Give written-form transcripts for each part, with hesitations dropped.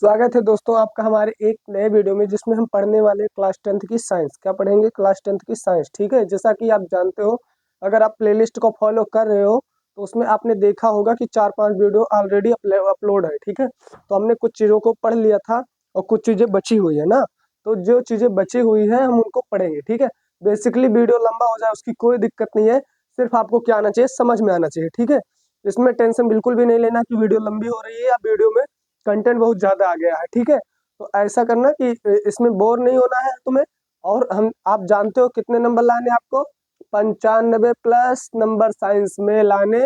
स्वागत है दोस्तों आपका हमारे एक नए वीडियो में, जिसमें हम पढ़ने वाले क्लास 10th की साइंस। क्या पढ़ेंगे? क्लास 10th की साइंस। ठीक है, जैसा कि आप जानते हो, अगर आप प्लेलिस्ट को फॉलो कर रहे हो तो उसमें आपने देखा होगा कि 4-5 वीडियो ऑलरेडी अपलोड है। ठीक है, तो हमने कुछ चीज़ों को पढ़ लिया था और कुछ चीज़ें बची हुई है ना। तो जो चीज़ें बची हुई है हम उनको पढ़ेंगे। ठीक है, बेसिकली वीडियो लंबा हो जाए उसकी कोई दिक्कत नहीं है, सिर्फ आपको क्या आना चाहिए, समझ में आना चाहिए। ठीक है, इसमें टेंशन बिल्कुल भी नहीं लेना कि वीडियो लंबी हो रही है या वीडियो में कंटेंट बहुत ज्यादा आ गया है। ठीक है, तो ऐसा करना कि इसमें बोर नहीं होना है तुम्हें। और हम आप जानते हो कितने नंबर लाने हैं आपको? 95 प्लस नंबर साइंस में लाने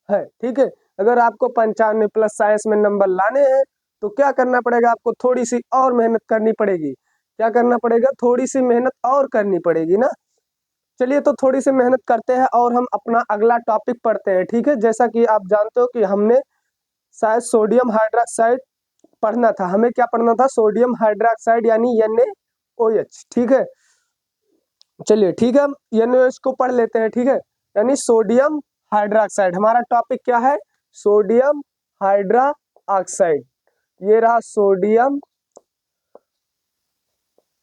हैं। ठीक है, अगर आपको 95 प्लस साइंस में नंबर लाने हैं तो क्या करना पड़ेगा? आपको थोड़ी सी और मेहनत करनी पड़ेगी। क्या करना पड़ेगा? थोड़ी सी मेहनत और करनी पड़ेगी ना। चलिए, तो थोड़ी सी मेहनत करते हैं और हम अपना अगला टॉपिक पढ़ते हैं। ठीक है, जैसा कि आप जानते हो कि हमने शायद सोडियम हाइड्रोक्साइड पढ़ना था। हमें क्या पढ़ना था? सोडियम हाइड्रोक्साइड यानी NaOH। ठीक है, चलिए ठीक है, हम NaOH को पढ़ लेते हैं। ठीक है, यानी सोडियम हाइड्रोक्साइड हमारा टॉपिक क्या है? Sodium hydro oxide. ये रहा sodium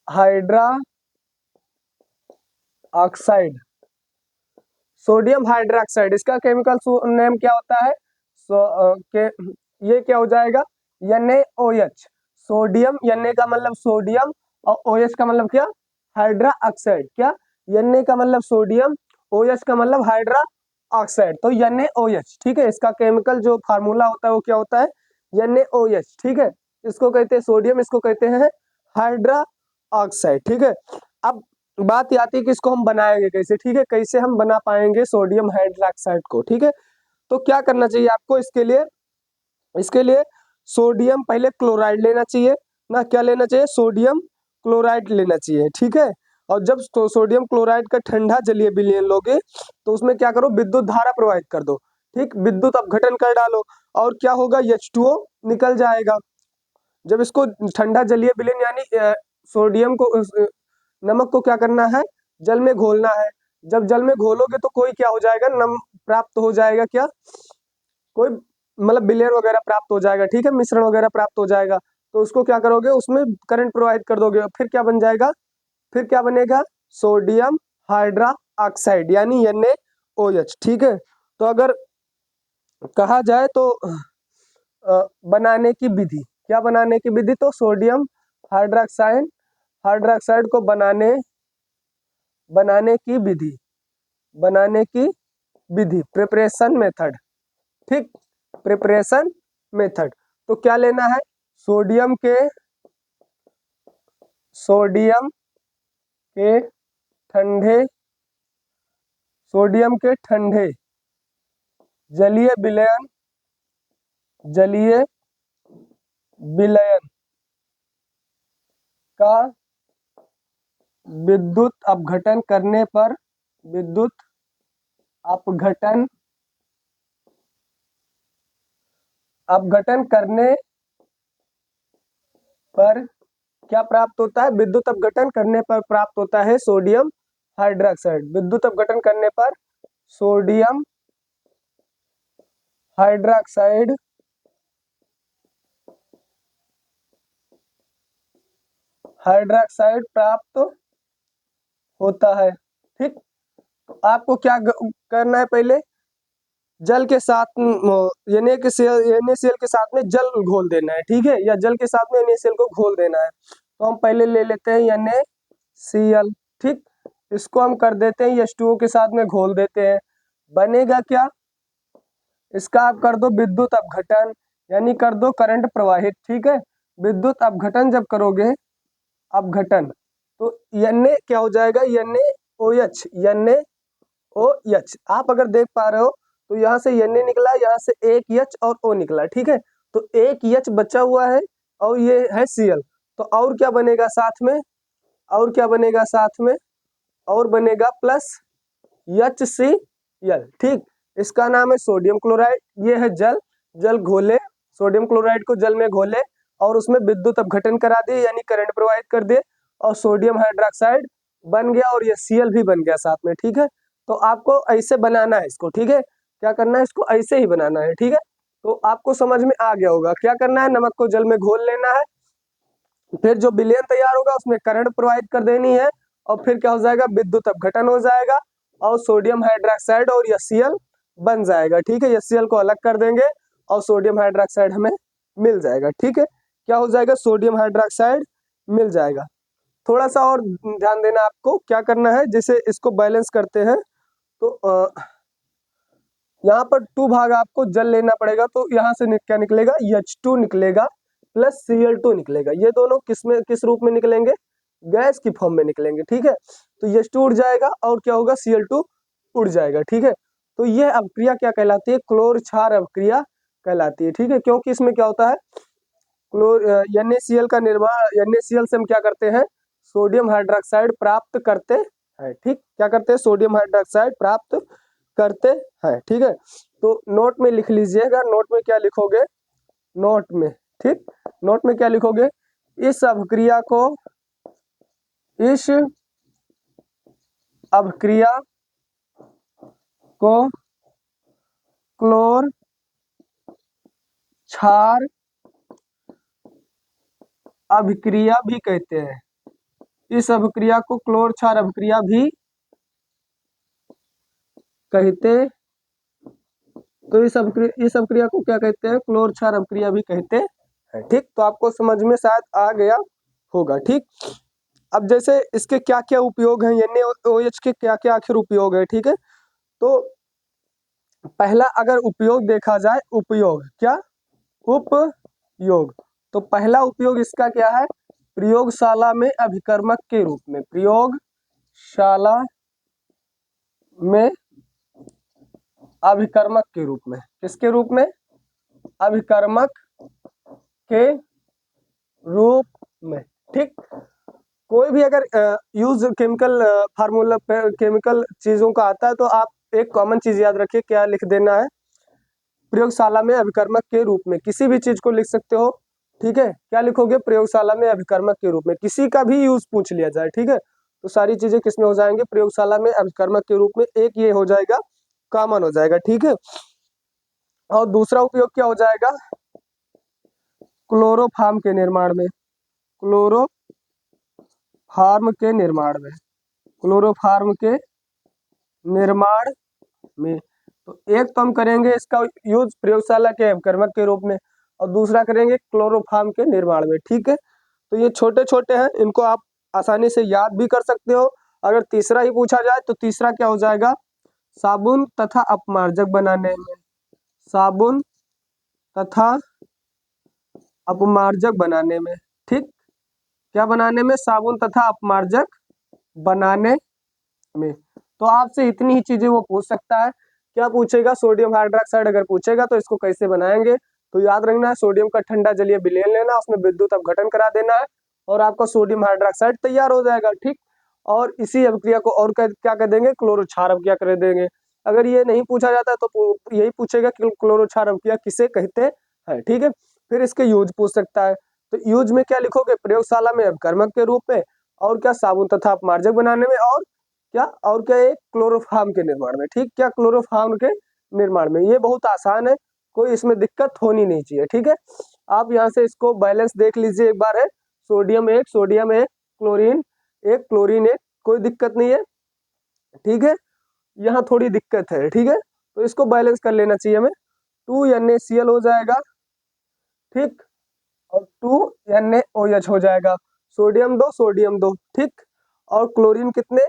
hydro oxide. Sodium hydroxide, इसका केमिकल नेम क्या होता है? ये क्या हो जाएगा? NaOH। सोडियम, Na का मतलब सोडियम और OH का मतलब क्या? Hydro oxide. क्या? Na का मतलब सोडियम, OH का मतलब हाइड्रो ऑक्साइड, तो NaOH। ठीक है, इसका केमिकल जो फार्मूला होता है वो क्या होता है? NaOH। ठीक है, इसको कहते हैं सोडियम, इसको कहते हैं हाइड्रो ऑक्साइड। ठीक है, अब बात ये आती है कि इसको हम बनाएंगे कैसे। ठीक है, कैसे हम बना पाएंगे सोडियम हाइड्रोक्साइड को? ठीक है, तो क्या करना चाहिए आपको इसके लिए सोडियम पहले क्लोराइड लेना चाहिए ना। क्या लेना चाहिए? सोडियम क्लोराइड लेना चाहिए। ठीक है, और जब सोडियम क्लोराइड का ठंडा जलीय विलयन लोगे तो उसमें क्या करो? विद्युत धारा प्रवाहित कर दो। ठीक, विद्युत अपघटन कर डालो और क्या होगा? H2O निकल जाएगा। जब इसको ठंडा जलीय विलयन यानी सोडियम को नमक को क्या करना है? जल में घोलना है। जब जल में घोलोगे तो कोई क्या हो जाएगा? नम प्राप्त हो जाएगा। क्या? कोई मतलब विलयन वगैरह प्राप्त हो जाएगा। ठीक है, मिश्रण वगैरह प्राप्त हो जाएगा। तो उसको क्या करोगे? उसमें करंट प्रवाहित कर दोगे, फिर क्या बन जाएगा? फिर क्या बनेगा? सोडियम हाइड्रो ऑक्साइड यानी NaOH। ठीक है, तो अगर कहा जाए तो बनाने की विधि, क्या बनाने की विधि? तो सोडियम हाइड्रोक्साइड हाइड्रोक्साइड को बनाने की विधि, प्रिपरेशन मेथड। ठीक, प्रिपरेशन मेथड। तो क्या लेना है? सोडियम के ठंडे सोडियम के ठंडे जलीय विलयन का विद्युत अपघटन करने पर विद्युत अपघटन अपघटन करने पर क्या प्राप्त होता है? विद्युत अपघटन करने पर प्राप्त होता है सोडियम हाइड्रोक्साइड। विद्युत अपघटन करने पर सोडियम हाइड्रोक्साइड प्राप्त होता है। ठीक, तो आपको क्या करना है? पहले जल के साथ NaCl के साथ में जल घोल देना है। ठीक है, या जल के साथ में NaCl को घोल देना है। तो हम पहले ले लेते हैं NaCl। ठीक, इसको हम कर देते हैं H2O के साथ में घोल देते हैं। बनेगा क्या? इसका आप कर दो विद्युत अपघटन, यानी कर दो करंट प्रवाहित। ठीक है, विद्युत अपघटन जब करोगे, अपघटन, तो Na क्या हो जाएगा? NaOH। आप अगर देख पा रहे हो तो यहाँ से Na निकला, यहाँ से एक H और O निकला। ठीक है, तो एक H बचा हुआ है और ये है Cl। तो और क्या बनेगा साथ में? और बनेगा प्लस HCl। ठीक, इसका नाम है सोडियम क्लोराइड। ये है जल घोले, सोडियम क्लोराइड को जल में घोले और उसमें विद्युत अपघटन करा दिए यानी करंट प्रवाहित कर दिए और सोडियम हाइड्रोक्साइड बन गया और ये Cl भी बन गया साथ में। ठीक है, तो आपको ऐसे बनाना है इसको। ठीक है, क्या करना है? इसको ऐसे ही बनाना है। ठीक है, तो आपको समझ में आ गया होगा। क्या करना है, नमक को जल में घोल लेना है, फिर जो विलयन तैयार होगा उसमें करंट प्रोवाइड कर देनी है, और फिर क्या हो जाएगा, विद्युत अपघटन हो जाएगा और सोडियम हाइड्रोक्साइड और HCl बन जाएगा। ठीक है, HCl को अलग कर देंगे और सोडियम हाइड्रोक्साइड हमें मिल जाएगा। ठीक है, क्या हो जाएगा, सोडियम हाइड्रोक्साइड मिल जाएगा। थोड़ा सा और ध्यान देना, आपको क्या करना है, जैसे इसको बैलेंस करते हैं तो यहाँ पर 2 भाग आपको जल लेना पड़ेगा, तो यहाँ से क्या निकलेगा, H2 निकलेगा प्लस Cl2 निकलेगा। ये दोनों किस रूप में निकलेंगे, गैस की फॉर्म में निकलेंगे। ठीक है, तो H2 उड़ जाएगा और क्या होगा, Cl2 उड़ जाएगा। ठीक है, तो यह अभिक्रिया क्या कहलाती है, क्लोर क्षार अभिक्रिया कहलाती है। ठीक है, क्योंकि इसमें क्या होता है, NaCl का निर्माण, NaCl से हम क्या करते हैं, सोडियम हाइड्रोक्साइड प्राप्त करते हैं। ठीक, क्या करते हैं, सोडियम हाइड्रोक्साइड प्राप्त करते हैं। ठीक है, तो नोट में लिख लीजिएगा, नोट में क्या लिखोगे, नोट में, ठीक, नोट में क्या लिखोगे, इस अभिक्रिया को क्लोर क्षार अभिक्रिया भी कहते हैं। इस अभिक्रिया को क्लोर क्षार अभिक्रिया भी कहते, तो इस अभिक्रिया को क्या कहते हैं, क्लोर क्षार अभिक्रिया भी कहते हैं। ठीक, तो आपको समझ में शायद आ गया होगा। ठीक, अब जैसे इसके क्या क्या उपयोग हैं, NaOH के क्या क्या आखिर उपयोग है। ठीक है, तो पहला अगर उपयोग देखा जाए, उपयोग क्या, उपयोग, तो पहला उपयोग इसका क्या है, प्रयोगशाला में अभिकर्मक के रूप में, प्रयोगशाला में अभिकर्मक के रूप में, किसके रूप में, अभिकर्मक के रूप में। ठीक, कोई भी अगर यूज केमिकल फार्मूला केमिकल चीजों का आता है तो आप एक कॉमन चीज याद रखिए, क्या लिख देना है, प्रयोगशाला में अभिकर्मक के रूप में, किसी भी चीज को लिख सकते हो। ठीक है, क्या लिखोगे, प्रयोगशाला में अभिकर्मक के रूप में, किसी का भी यूज पूछ लिया जाए। ठीक है, तो सारी चीजें किसमें हो जाएंगे, प्रयोगशाला में अभिकर्मक के रूप में, एक ये हो जाएगा, कॉमन हो जाएगा। ठीक है, और दूसरा उपयोग क्या हो जाएगा, क्लोरोफार्म के निर्माण में, क्लोरोफार्म के निर्माण में, क्लोरोफार्म के निर्माण में। तो एक तो हम करेंगे इसका यूज प्रयोगशाला के अभिकर्मक के रूप में, और दूसरा करेंगे क्लोरोफार्म के निर्माण में। ठीक है, तो ये छोटे छोटे हैं, इनको आप आसानी से याद भी कर सकते हो। अगर तीसरा ही पूछा जाए तो तीसरा क्या हो जाएगा, साबुन तथा अपमार्जक बनाने में, साबुन तथा अपमार्जक बनाने में। ठीक, क्या बनाने में, साबुन तथा अपमार्जक बनाने में। तो आपसे इतनी ही चीजें वो पूछ सकता है। क्या पूछेगा, सोडियम हाइड्रोक्साइड अगर पूछेगा तो इसको कैसे बनाएंगे, तो याद रखना है, सोडियम का ठंडा जलीय विलयन लेना, उसमें विद्युत अपघटन करा देना है और आपका सोडियम हाइड्रोक्साइड तैयार हो जाएगा। ठीक, और इसी अभिक्रिया को और क्या कर देंगे, क्लोरो क्षार अभिक्रिया कर देंगे। अगर ये नहीं पूछा जाता तो यही पूछेगा कि क्लोरो क्षार अभिक्रिया किसे कहते हैं। ठीक है, फिर इसके यूज पूछ सकता है, तो यूज में क्या लिखोगे, प्रयोगशाला में अभिकर्मक के रूप में, और क्या, साबुन तथा अपमार्जक बनाने में, और क्या एक क्लोरोफार्म के निर्माण में। ठीक, क्या, क्लोरोफार्म के निर्माण में। ये बहुत आसान है, कोई इसमें दिक्कत होनी नहीं चाहिए। ठीक है, आप यहाँ से इसको बैलेंस देख लीजिए एक बार, है सोडियम एक, क्लोरीन एक, कोई दिक्कत नहीं है। ठीक है, यहाँ थोड़ी दिक्कत है। ठीक है, तो इसको बैलेंस कर लेना चाहिए हमें, 2NaCl हो जाएगा। ठीक, और 2NaOH हो जाएगा, सोडियम दो। ठीक, और क्लोरीन कितने,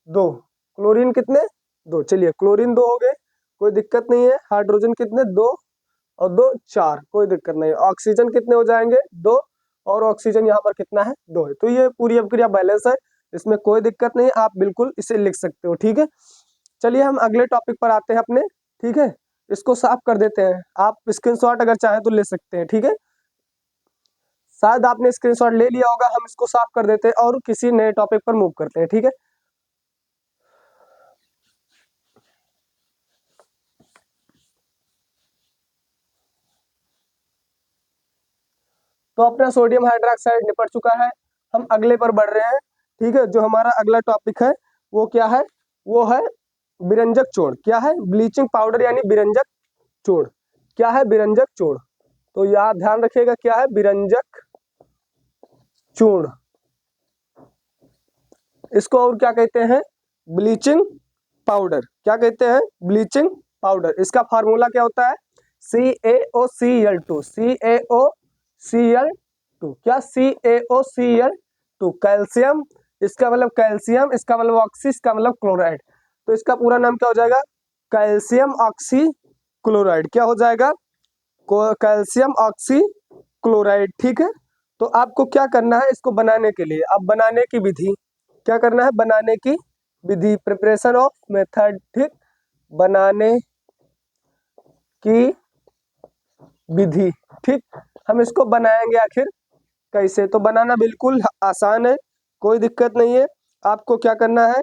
2, क्लोरीन कितने, 2, चलिए क्लोरीन 2 हो गए, कोई दिक्कत नहीं है। हाइड्रोजन कितने, 2 और 2 4, कोई दिक्कत नहीं है। ऑक्सीजन कितने हो जाएंगे, 2, और ऑक्सीजन यहाँ पर कितना है, 2 है। तो ये पूरी अभिक्रिया बैलेंस है, इसमें कोई दिक्कत नहीं है, आप बिल्कुल इसे लिख सकते हो। ठीक है, चलिए हम अगले टॉपिक पर आते हैं अपने। ठीक है, इसको साफ कर देते हैं, आप स्क्रीनशॉट अगर चाहे तो ले सकते हैं। ठीक है, शायद आपने स्क्रीनशॉट ले लिया होगा, हम इसको साफ कर देते हैं और किसी नए टॉपिक पर मूव करते हैं। ठीक है, तो अपना सोडियम हाइड्रोक्साइड निपट चुका है, हम अगले पर बढ़ रहे हैं। ठीक है, जो हमारा अगला टॉपिक है वो क्या है, वो है विरंजक चूर्ण। क्या है, ब्लीचिंग पाउडर यानी विरंजक चूर्ण। क्या है, विरंजक चूर्ण। तो याद ध्यान रखिएगा क्या है, विरंजक चूर्ण। इसको और क्या कहते हैं, ब्लीचिंग पाउडर। क्या कहते हैं, ब्लीचिंग पाउडर। इसका फार्मूला क्या होता है, CaOCl2। CaOCl2 क्या, CaOCl2 कैल्शियम, इसका मतलब कैल्शियम, इसका मतलब ऑक्सी, इसका मतलब क्लोराइड। तो इसका पूरा नाम क्या हो जाएगा, कैल्शियम ऑक्सी क्लोराइड। क्या हो जाएगा, कैल्शियम ऑक्सी क्लोराइड। ठीक है। तो आपको क्या करना है इसको बनाने के लिए, अब बनाने की विधि क्या करना है, बनाने की विधि, प्रिपरेशन ऑफ मेथड। ठीक, बनाने की विधि। ठीक, हम इसको बनाएंगे आखिर कैसे, तो बनाना बिल्कुल आसान है, कोई दिक्कत नहीं है। आपको क्या करना है,